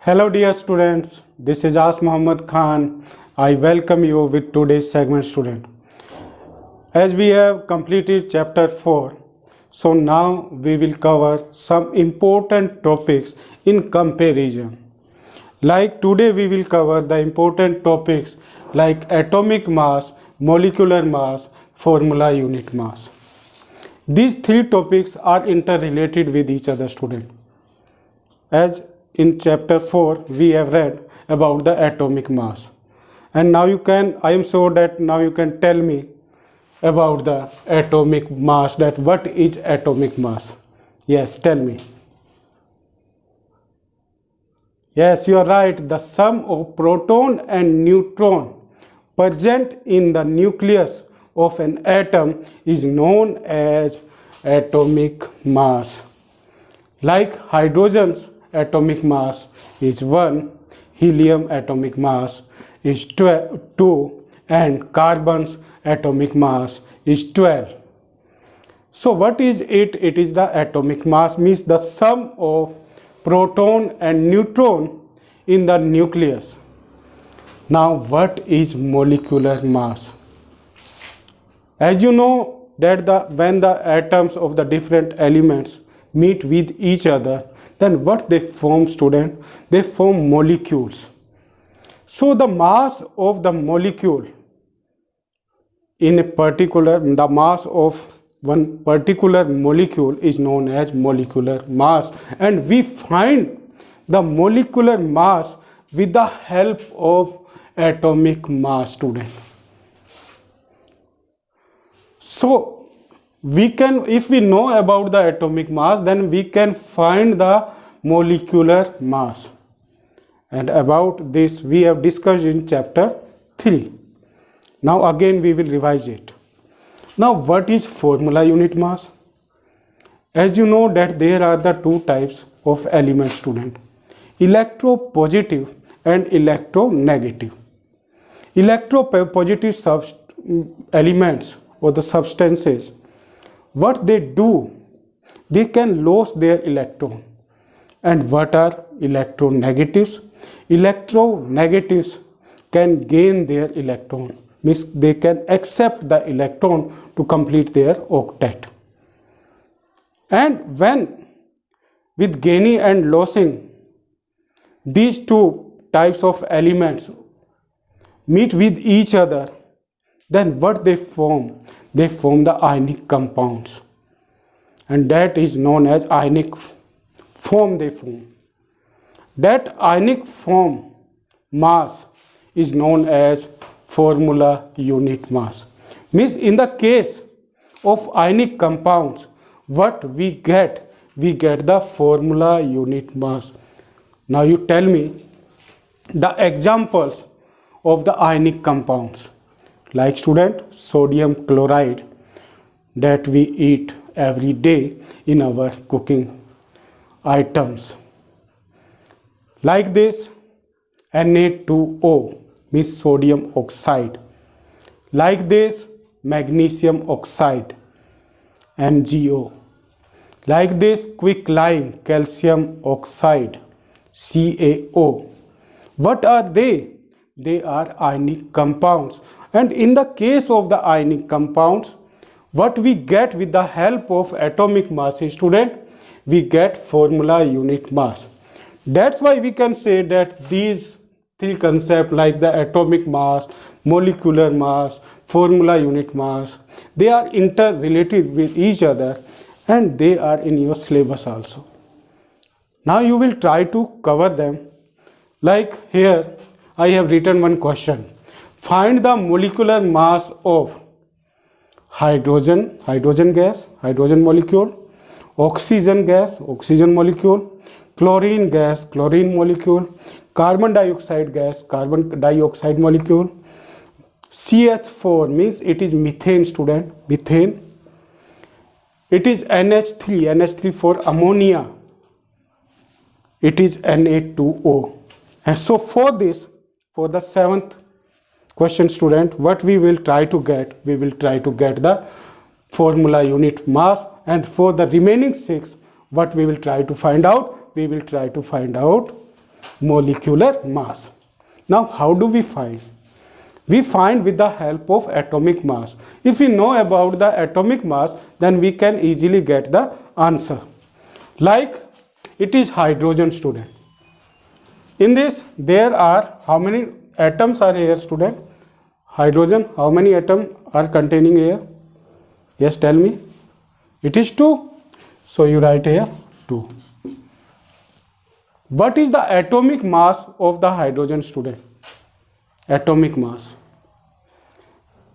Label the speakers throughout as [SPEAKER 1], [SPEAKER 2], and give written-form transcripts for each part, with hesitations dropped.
[SPEAKER 1] Hello dear students, this is As Muhammad Khan. I welcome you with today's segment student. As we have completed chapter 4, so now we will cover some important topics in comparison. Like today we will cover the important topics like atomic mass, molecular mass, formula unit mass. These three topics are interrelated with each other student. As in chapter 4 we have read about the atomic mass, and now I am sure that now you can tell me about the atomic mass, that what is atomic mass. Yes, tell me. Yes, you are right. The sum of proton and neutron present in the nucleus of an atom is known as atomic mass. Like hydrogen's atomic mass is 1, helium atomic mass is 2, and carbon's atomic mass is 12. So what is it? It is the atomic mass, means the sum of proton and neutron in the nucleus. Now what is molecular mass? As you know that when the atoms of the different elements meet with each other, then what they form, student? They form molecules. So the mass of the molecule the mass of one particular molecule is known as molecular mass, and we find the molecular mass with the help of atomic mass, student. So if we know about the atomic mass, then we can find the molecular mass, and about this we have discussed in chapter 3. Now again we will revise it. Now what is formula unit mass? As you know that there are the two types of elements, student: electropositive and electronegative. Electropositive elements or the substances, what they do, they can lose their electron. And what are electronegatives? Electronegatives can gain their electron, means they can accept the electron to complete their octet. And when with gaining and losing, these two types of elements meet with each other, then what they form? They form the ionic compounds, and that is known as ionic form they form. That ionic form mass is known as formula unit mass. Means in the case of ionic compounds, what we get the formula unit mass. Now you tell me the examples of the ionic compounds. Like student, sodium chloride that we eat every day in our cooking items. Like this, Na2O means sodium oxide. Like this, magnesium oxide, MgO. Like this, quicklime calcium oxide, CaO. What are they? They are ionic compounds. And in the case of the ionic compounds, what we get with the help of atomic mass, student, we get formula unit mass. That's why we can say that these three concepts like the atomic mass, molecular mass, formula unit mass, they are interrelated with each other, and they are in your syllabus also. Now you will try to cover them. Like here I have written one question. Find the molecular mass of hydrogen gas, hydrogen molecule, oxygen gas, oxygen molecule, chlorine gas, chlorine molecule, carbon dioxide gas, carbon dioxide molecule, CH4 means it is methane, student, methane. It is NH3 for ammonia. It is Na2O. And so for this, for the 7th question, student, what we will try to get? We will try to get the formula unit mass, and for the remaining 6, what we will try to find out? We will try to find out molecular mass. Now how do we find? We find with the help of atomic mass. If we know about the atomic mass, then we can easily get the answer. Like it is hydrogen, student. In this there are how many atoms are here, student? Hydrogen, how many atoms are containing here? Yes, tell me. It is 2. So you write here 2. What is the atomic mass of the hydrogen, student? Atomic mass.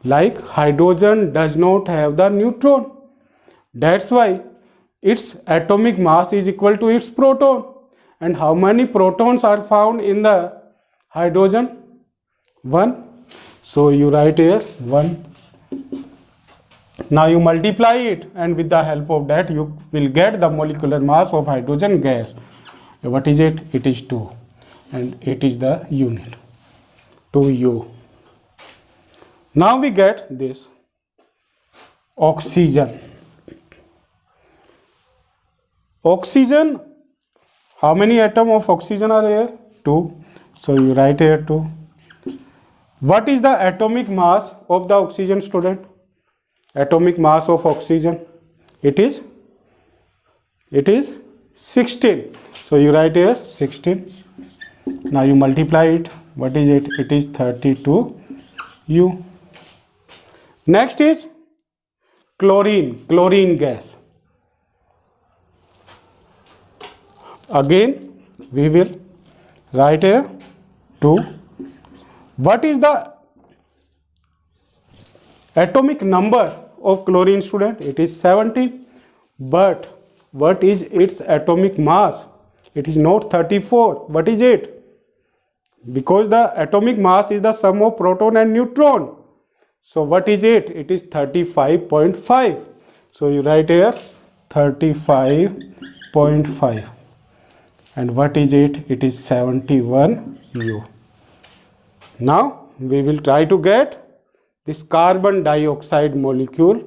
[SPEAKER 1] Like hydrogen does not have the neutron. That's why its atomic mass is equal to its proton. And how many protons are found in the hydrogen? 1. So you write here 1. Now you multiply it, and with the help of that you will get the molecular mass of hydrogen gas. What is it? It is 2, and it is the unit 2U. Now we get this oxygen. Oxygen, how many atoms of oxygen are here? 2. So you write here 2. What is the atomic mass of the oxygen, student? Atomic mass of oxygen, it is 16. So you write here 16. Now you multiply it. What is it? It is 32U. Next is chlorine gas. Again we will write here 2. What is the atomic number of chlorine, student? It is 17. But what is its atomic mass? It is not 34. What is it? Because the atomic mass is the sum of proton and neutron. So what is it? It is 35.5. So you write here 35.5. And what is it? It is 71U. Now we will try to get this carbon dioxide molecular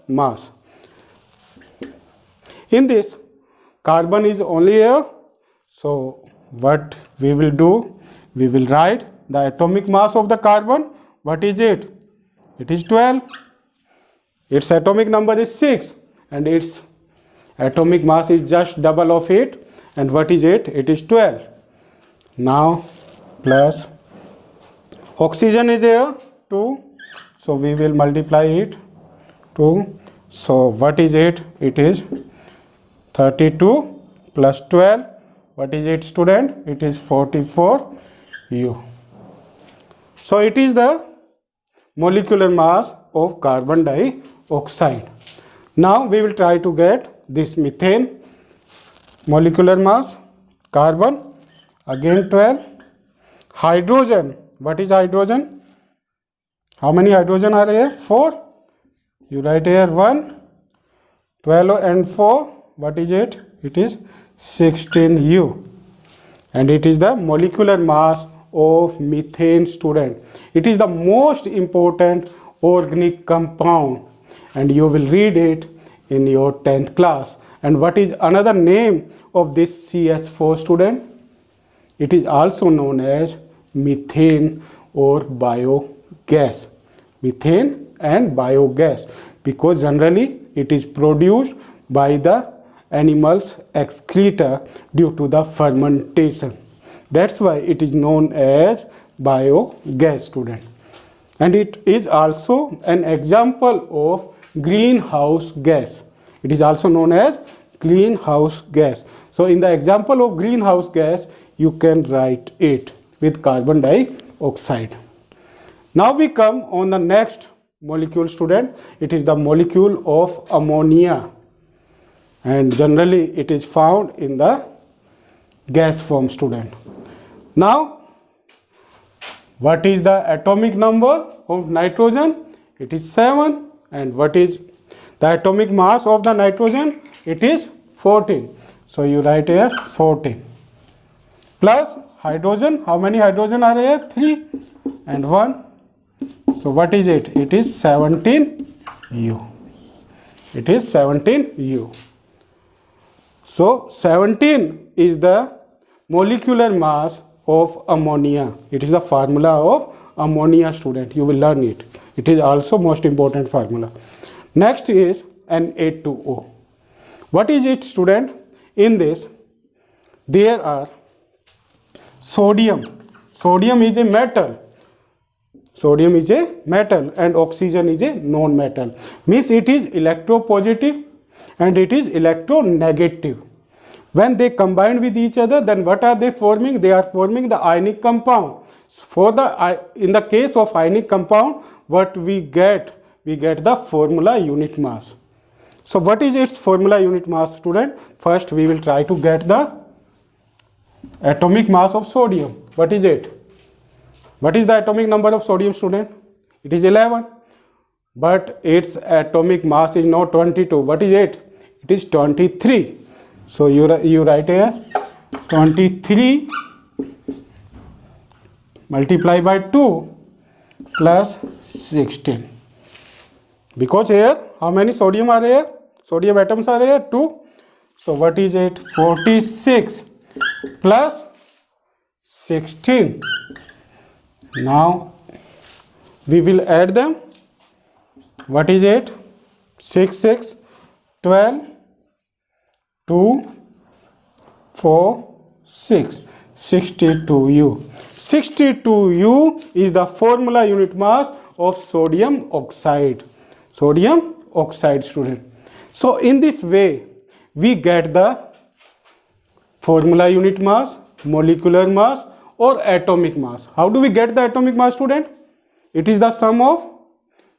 [SPEAKER 1] mass. In this, carbon is only here. So what we will do? We will write the atomic mass of the carbon. What is it? It is 12. Its atomic number is 6, and its atomic mass is just double of it. And what is it? It is 12. Now plus oxygen is here 2. So we will multiply it 2. So what is it? It is 32 plus 12. What is it, student? It is 44U. So it is the molecular mass of carbon dioxide. Now we will try to get this methane molecular mass. Carbon, again 12. Hydrogen, what is hydrogen? How many hydrogen are here? 4. You write here 1. 12 and 4. What is it? It is 16U. And it is the molecular mass of methane, student. It is the most important organic compound, and you will read it in your 10th class. And what is another name of this CH4, student? It is also known as methane or biogas. Methane and biogas, because generally it is produced by the animals' excreta due to the fermentation. That's why it is known as biogas, student. And it is also an example of greenhouse gas. It is also known as greenhouse gas. So in the example of greenhouse gas, you can write it with carbon dioxide. Now we come on the next molecule, student. It is the molecule of ammonia, and generally it is found in the gas form, student. Now what is the atomic number of nitrogen? It is 7. And what is the atomic mass of the nitrogen? It is 14. So you write here 14. Plus hydrogen, how many hydrogen are here? 3 and 1. So what is it? It is 17U. It is 17U. So 17 is the molecular mass of ammonia. It is the formula of ammonia, student. You will learn it. It is also most important formula. Next is Na2O. What is it, student? In this, there are sodium. Sodium is a metal. Sodium is a metal and oxygen is a non-metal. Means it is electropositive and it is electronegative. When they combine with each other, then what are they forming? They are forming the ionic compound. In the case of ionic compound, what we get the formula unit mass. So what is its formula unit mass, student? First we will try to get the atomic mass of sodium. What is it? What is the atomic number of sodium, student? It is 11. But its atomic mass is not 22. What is it? It is 23. So you write here 23 multiply by 2 plus 16. Because here, how many sodium are here? Sodium atoms are here? 2. So what is it? 46 plus 16. Now we will add them. What is it? 6, 6, 12, 2, 4, 6, 62U. 62U is the formula unit mass of sodium oxide. Sodium oxide, student. So in this way, we get the formula unit mass, molecular mass or atomic mass. How do we get the atomic mass, student? It is the sum of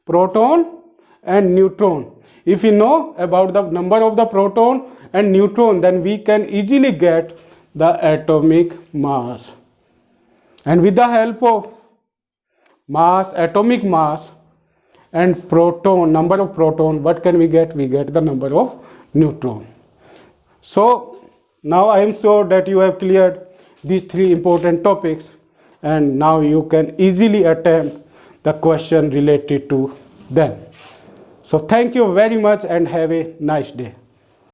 [SPEAKER 1] proton and neutron. If we know about the number of the proton and neutron, then we can easily get the atomic mass. And with the help of mass, atomic mass and proton, number of proton, what can we get? We get the number of neutron. So now I am sure that you have cleared these 3 important topics, and now you can easily attempt the question related to them. So thank you very much and have a nice day.